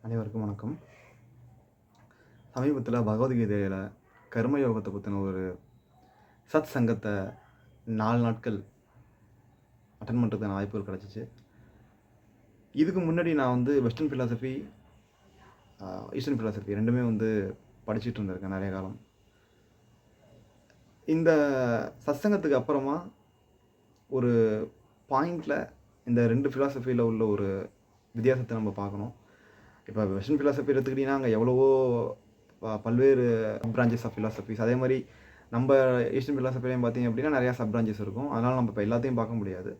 அனைவருக்கும் வணக்கம். சமீபத்தில் பகவத்கீதையில் கர்மயோகத்தை பற்றின ஒரு சத் சங்கத்தை 4 நாட்கள் அட்டன் பண்ணுறதுக்கான வாய்ப்புகள் கிடச்சிச்சு. இதுக்கு முன்னாடி நான் வெஸ்டர்ன் ஃபிலாசபி, ஈஸ்டர்ன் ஃபிலாசபி ரெண்டுமே படிச்சுட்டு இருந்திருக்கேன் நிறைய காலம். இந்த சத்சங்கத்துக்கு அப்புறமா ஒரு பாயிண்டில் இந்த 2 ஃபிலாசபியில் உள்ள ஒரு வித்தியாசத்தை நம்ம பார்க்கணும். இப்போ வெஸ்டர்ன் ஃபிலாசபி எடுத்துக்கிட்டிங்கன்னா அங்கே எவ்வளவோ பல்வேறு சப் பிரான்ச்சஸ் ஆஃப் ஃபிலாசபிஸ், அதே மாதிரி நம்ம ஈஸ்டர்ன் ஃபிலாசபிலையும் பார்த்தீங்க அப்படின்னா நிறையா சப் பிரான்ச்சஸ் இருக்கும். அதனால் நம்ம இப்போ எல்லாத்தையும் பார்க்க முடியாது.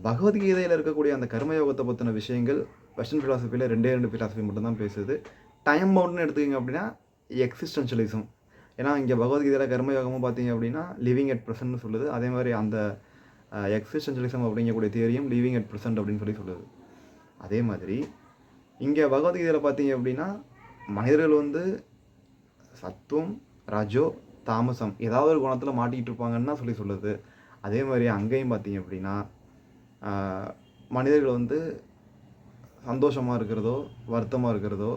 பகவத்கீதையில் இருக்கக்கூடிய அந்த கர்மயோகத்தை பற்றின விஷயங்கள் வெஸ்டர்ன் ஃபிலாசபியில் 2 ஃபிலாசபி மட்டும்தான் பேசுது. டைம் பவுண்ட்னு எடுத்துக்கிங்க அப்படின்னா எக்ஸிஸ்டென்ஷியலிசம். ஏன்னா இங்கே பகவத்கீதையில் கர்மயோகமும் பார்த்தீங்க அப்படின்னா லிவிங் அட் ப்ரெசன்ட்னு சொல்லுது. அதே மாதிரி அந்த எக்ஸிஸ்டென்ஷியலிசம் அப்படிங்கக்கூடிய தியரியும் லிவிங் அட் ப்ரெசன்ட் அப்படின்னு சொல்லுது. அதே மாதிரி இங்கே பகவத்கீதையில் பார்த்தீங்க அப்படின்னா மனிதர்கள் சத்துவம், ரஜோ, தாமசம் ஏதாவது ஒரு குணத்தில் மாட்டிக்கிட்டு இருப்பாங்கன்னு தான் சொல்லுது. அதே மாதிரி அங்கேயும் பார்த்தீங்க அப்படின்னா மனிதர்கள் சந்தோஷமாக இருக்கிறதோ வருத்தமாக இருக்கிறதோ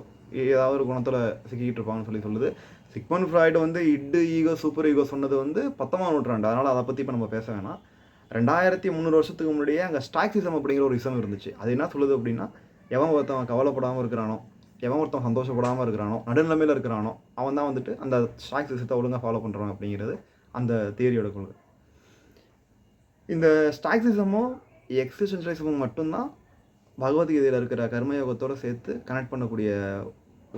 ஏதாவது ஒரு குணத்தில் சிக்கிக்கிட்டு இருப்பாங்கன்னு சொல்லுது. சிக்மண்ட் ஃப்ராய்டு இட்டு ஈகோ சூப்பர் ஈகோ சொன்னது 19ஆம் நூற்றாண்டு. அதனால் அதை பற்றி இப்போ நம்ம பேச வேணாம். 2300 வருஷத்துக்கு முன்னாடியே அங்கே ஸ்டாக்சிசம் அப்படிங்கிற ஒரு இசம் இருந்துச்சு. அது என்ன சொல்லுது அப்படின்னா, எவன் ஒருத்தவன் கவலைப்படாமல் இருக்கிறானோ, எவன் ஒருத்தன் சந்தோஷப்படாமல் இருக்கிறானோ, நடுநிலைமையில் இருக்கிறானோ அவன் தான் அந்த ஸ்டாக்சிசத்தை ஒழுங்காக ஃபாலோ பண்ணுறான் அப்படிங்கிறது அந்த தியரியோட கொள்கை. இந்த ஸ்டாக்சிசமும் எக்ஸிஸ்டென்ஷியலிசமும் மட்டும்தான் பகவத்கீதையில் இருக்கிற கர்மயோகத்தோடு சேர்த்து கனெக்ட் பண்ணக்கூடிய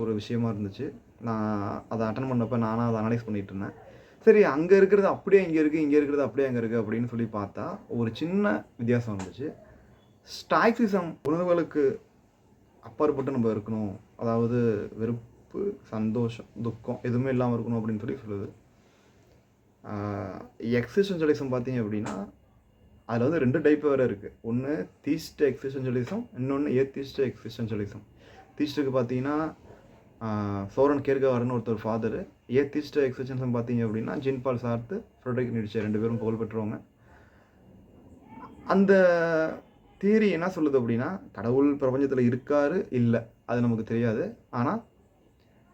ஒரு விஷயமா இருந்துச்சு. நான் அதை அட்டன் பண்ணப்போ நானாக அதை அனலைஸ் பண்ணிகிட்டு இருந்தேன். சரி, அங்கே இருக்கிறது அப்படியே இங்கே இருக்குது, இங்கே இருக்கிறது அப்படியே அங்கே இருக்குது அப்படின்னு சொல்லி பார்த்தா ஒரு சின்ன வித்தியாசம் இருந்துச்சு. ஸ்டாக்சிசம் உணர்வுகளுக்கு அப்பாற்பட்டு நம்ம இருக்கணும், அதாவது வெறுப்பு, சந்தோஷம், துக்கம் எதுவுமே இல்லாமல் இருக்கணும் அப்படின்னு சொல்லுது. எக்ஸிஸ்டென்ஷியலிசம் பார்த்தீங்க அப்படின்னா அதில் 2 டைப் வேறு இருக்குது. ஒன்று தீஸ்ட் எக்ஸிஸ்டென்ஷியலிசம், இன்னொன்று ஏத்திஸ்ட் எக்ஸிஸ்டென்ஷியலிசம். தீஸ்ட்டுக்கு பார்த்தீங்கன்னா சோரன் கீர்கெகார்டுன்னு ஒருத்தர் ஃபாதரு. ஏத்திஸ்ட் எக்ஸிஸ்டென்ஷியலிசம் பார்த்தீங்க அப்படின்னா ஜீன் பால் சார்த்து, ஃப்ரெட்ரிக் நீட்சே 2 பேரும் புகழ்பெற்றவங்க. அந்த தியரி என்ன சொல்லுது அப்படின்னா, கடவுள் பிரபஞ்சத்தில் இருக்காரு இல்லை அது நமக்கு தெரியாது, ஆனால்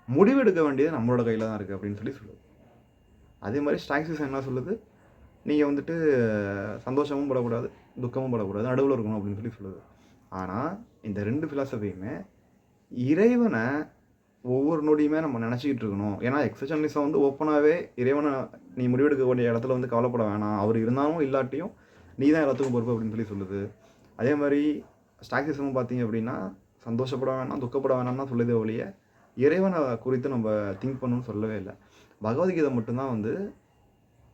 முடிவெடுக்க வேண்டியது நம்மளோட கையில் தான் இருக்குது அப்படின்னு சொல்லுது. அதே மாதிரி ஸ்டாக்சிசம் என்ன சொல்லுது, நீங்கள் சந்தோஷமும் படக்கூடாது, துக்கமும் படக்கூடாது, நடுவில் இருக்கணும் அப்படின்னு சொல்லுது. ஆனால் இந்த 2 ஃபிலாசபியுமே இறைவனை ஒவ்வொரு நொடியுமே நம்ம நினச்சிக்கிட்டு இருக்கணும். ஏன்னா எக்ஸிஸ்டென்ஷியலிசம் ஓப்பனாகவே இறைவனை நீ முடிவெடுக்க வேண்டிய இடத்துல கவலைப்பட வேணாம், அவர் இருந்தாலும் இல்லாட்டியும் நீ தான் எல்லாத்துக்கும் பொறுப்பு அப்படின்னு சொல்லுது. அதே மாதிரி ஸ்டாக்சிசமும் பார்த்தீங்க அப்படின்னா சந்தோஷப்பட வேணாம், துக்கப்பட வேணாம்னா சொல்லுதே ஒழிய இறைவனை குறித்து நம்ம திங்க் பண்ணணும்னு சொல்லவே இல்லை. பகவத்கீதை மட்டும்தான்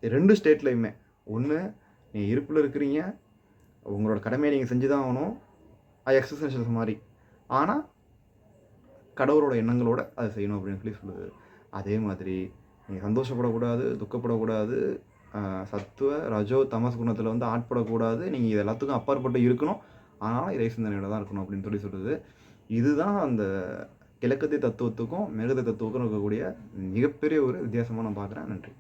2 ஸ்டேட்லையுமே, ஒன்று நீ இருப்பில் இருக்கிறீங்க, உங்களோட கடமையை நீங்கள் செஞ்சு தான் ஆகணும், அது எக்ஸிஸ்டென்ஷியலிசம் மாதிரி, ஆனால் கடவுளோட எண்ணங்களோட அதை செய்யணும் அப்படின்னு சொல்லுது. அதே மாதிரி நீங்கள் சந்தோஷப்படக்கூடாது, துக்கப்படக்கூடாது, சத்துவ ரஜோ தமஸ் குணத்தில் ஆட்படக்கூடாது, நீங்கள் இது எல்லாத்துக்கும் அப்பாற்பட்டு இருக்கணும், ஆனால் இறை சிந்தனையோட தான் இருக்கணும் அப்படின்னு சொல்லுது. இதுதான் அந்த கிழக்கத்திய தத்துவத்துக்கும் மேகத்திய தத்துவத்துக்கும் இருக்கக்கூடிய மிகப்பெரிய ஒரு வித்தியாசமாக நான் பார்க்குறேன். நன்றி.